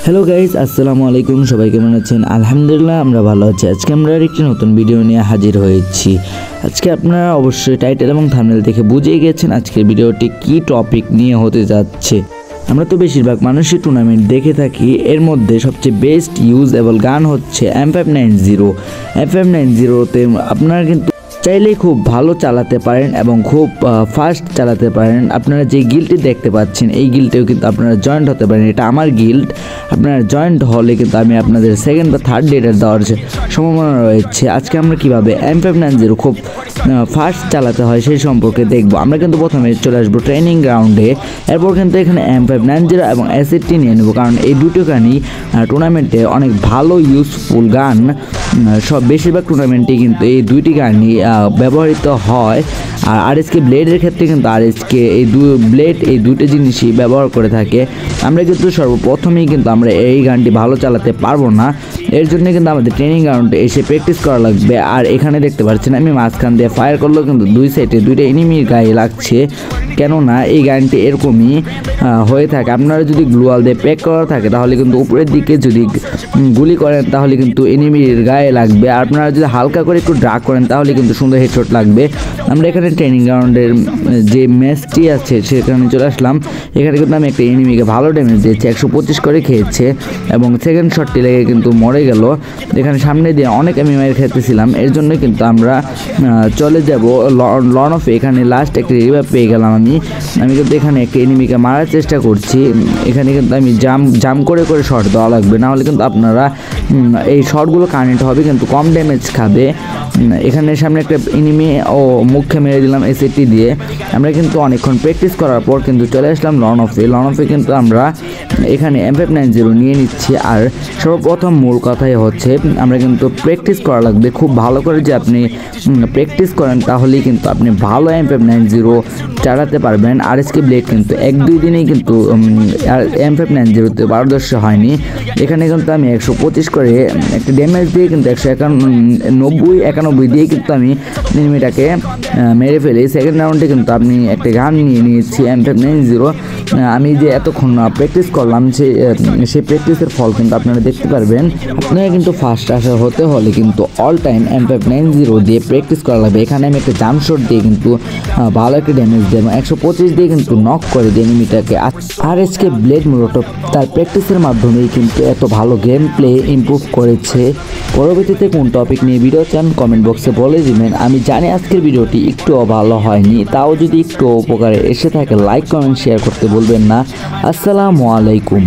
Hello guys, আসসালামু আলাইকুম। সবাই কেমন আছেন? আলহামদুলিল্লাহ আমরা ভালো আছি। আজকে আমরা আরেকটি নতুন ভিডিও নিয়ে হাজির হয়েছি। আজকে আপনারা অবশ্যই টাইটেল এবং থাম্বনেল দেখে বুঝেই গেছেন আজকের ভিডিওটি কি টপিক নিয়ে হতে যাচ্ছে। আমরা তো বেশিরভাগ মানুষই টুর্নামেন্ট দেখে থাকি, এর মধ্যে সবচেয়ে বেস্ট ইউজেবল গান হচ্ছে M590। M590তে আপনারা কিন্তু চাইলেই খুব ভালো চালাতে পারেন এবং খুব ফাস্ট চালাতে পারেন। আপনারা যে গিল্ডটি দেখতে পাচ্ছেন এই গিল্ডেও কিন্তু আপনারা জয়েন্ট হতে পারেন। এটা আমার গিল্ড। আপনারা জয়েন্ট হলে কিন্তু আমি আপনাদের সেকেন্ড বা থার্ড ডেটার দেওয়ার সম্ভাবনা রয়েছে। আজকে আমরা কীভাবে M590 খুব ফাস্ট চালাতে হয় সেই সম্পর্কে দেখব। আমরা কিন্তু প্রথমে চলে আসবো ট্রেনিং গ্রাউন্ডে, এরপর কিন্তু এখানে M590 এবং অ্যাসিডটি নিয়ে নেব, কারণ এই দুটো গানই টুর্নামেন্টে অনেক ভালো ইউজফুল গান। সব বেশিরভাগ টুর্নামেন্টে কিন্তু এই দুইটি গানই ব্যবহৃত হয়। আর আরএসকে ব্লেডের ক্ষেত্রে কিন্তু আরএসকে এই দুটো জিনিসই ব্যবহার করে থাকে। আমরা কিন্তু সর্বপ্রথমেই কিন্তু আমরা এই গানটি ভালো চালাতে পারবো না, এর জন্য কিন্তু আমাদের ট্রেনিং গ্রাউন্ডে এসে প্র্যাকটিস করা লাগবে। আর এখানে দেখতে পাচ্ছেন আমি মাঝখান দিয়ে ফায়ার করলেও কিন্তু দুই সাইডে দুইটা এনিমির গায়ে লাগছে, কেননা এই গানটি এরকমই হয়ে থাকে। আপনারা যদি গ্লুয়াল দিয়ে প্যাক করা থাকে তাহলে কিন্তু উপরের দিকে যদি গুলি করেন তাহলে কিন্তু এনিমির গায়ে লাগবে। আর আপনারা যদি হালকা করে একটু ড্রাগ করেন তাহলে কিন্তু সুন্দর হেডশট লাগবে। আমরা এখানে ট্রেনিং গ্রাউন্ডের যে ম্যাচটি আছে সেখানে চলে আসলাম। এখানে কিন্তু আমি একটা এনিমিকে ভালো ড্যামেজ দিয়েছি, 125 করে খেয়েছে এবং সেকেন্ড শটটি লেগে কিন্তু মরে গেল। এখানে সামনে দিয়ে অনেক আমি মায়ের খেতেছিলাম, এর জন্য কিন্তু আমরা চলে যাব লর্ন অফ। এখানে লাস্ট একটা রিভাইভ পেয়ে গেলাম আমি কিন্তু এখানে একটা এনিমিকে মারার চেষ্টা করছি। এখানে কিন্তু আমি জাম্প করে শট দেওয়া লাগবে, না হলে কিন্তু আপনারা এই শটগুলো কানেক্ট হবে কিন্তু কম ড্যামেজ খাবে। এখানে সামনে একটা এনিমি মুখে মেরে দিলাম এসএটি দিয়ে। আমরা কিন্তু অনেকক্ষণ প্র্যাকটিস করার পর কিন্তু চলে আসলাম লর্ন অফে কিন্তু আমরা এখানে M590 নিয়ে নিচ্ছি। আর সর্বপ্রথম মূল কথাই হচ্ছে আমরা কিন্তু প্র্যাকটিস করা লাগবে খুব ভালো করে। যে আপনি প্র্যাকটিস করেন তাহলেই কিন্তু আপনি ভালো M590 চালাতে পারবেন। আরএসকে ব্লেড কিন্তু 1-2 দিনেই কিন্তু M590তে পারদর্শী হয়নি। এখানে কিন্তু আমি 125 করে একটা ড্যামেজ দিয়ে কিন্তু 191 দিয়ে কিন্তু আমি এনিমিটাকে মেরে ফেলি। সেকেন্ড রাউন্ডে কিন্তু আপনি একটা গান নিয়ে নিয়েছি M590। আমি যে এতক্ষণ প্র্যাকটিস করলাম সেই প্র্যাকটিসের ফল কিন্তু আপনারা দেখতে পারবেন। আপনারা কিন্তু ফার্স্ট আসা হতে হলে কিন্তু অল টাইম M590 দিয়ে প্র্যাকটিস করা লাগবে। এখানে আমি একটা জাম্প শট দিয়ে কিন্তু ভালো একটা ড্যামেজ দিই এবং 125 দিয়ে কিন্তু নক করে দিই এনিমিটাকে। আরএসকে ব্লেড মূলত তার প্র্যাকটিসের মাধ্যমেই কিন্তু এত ভালো গেম প্লে ইমপ্রুভ করেছে। পরবর্তীতে কোন টপিক নিয়ে ভিডিও চান কমেন্ট বক্সে বলে দিবেন। আমি জানি আজকের ভিডিওটি একটুও ভালো হয়নি, তাও যদি একটু উপকারে এসে থাকে লাইক কমেন্ট শেয়ার করতে বলবেন না। আসসালামু আলাইকুম।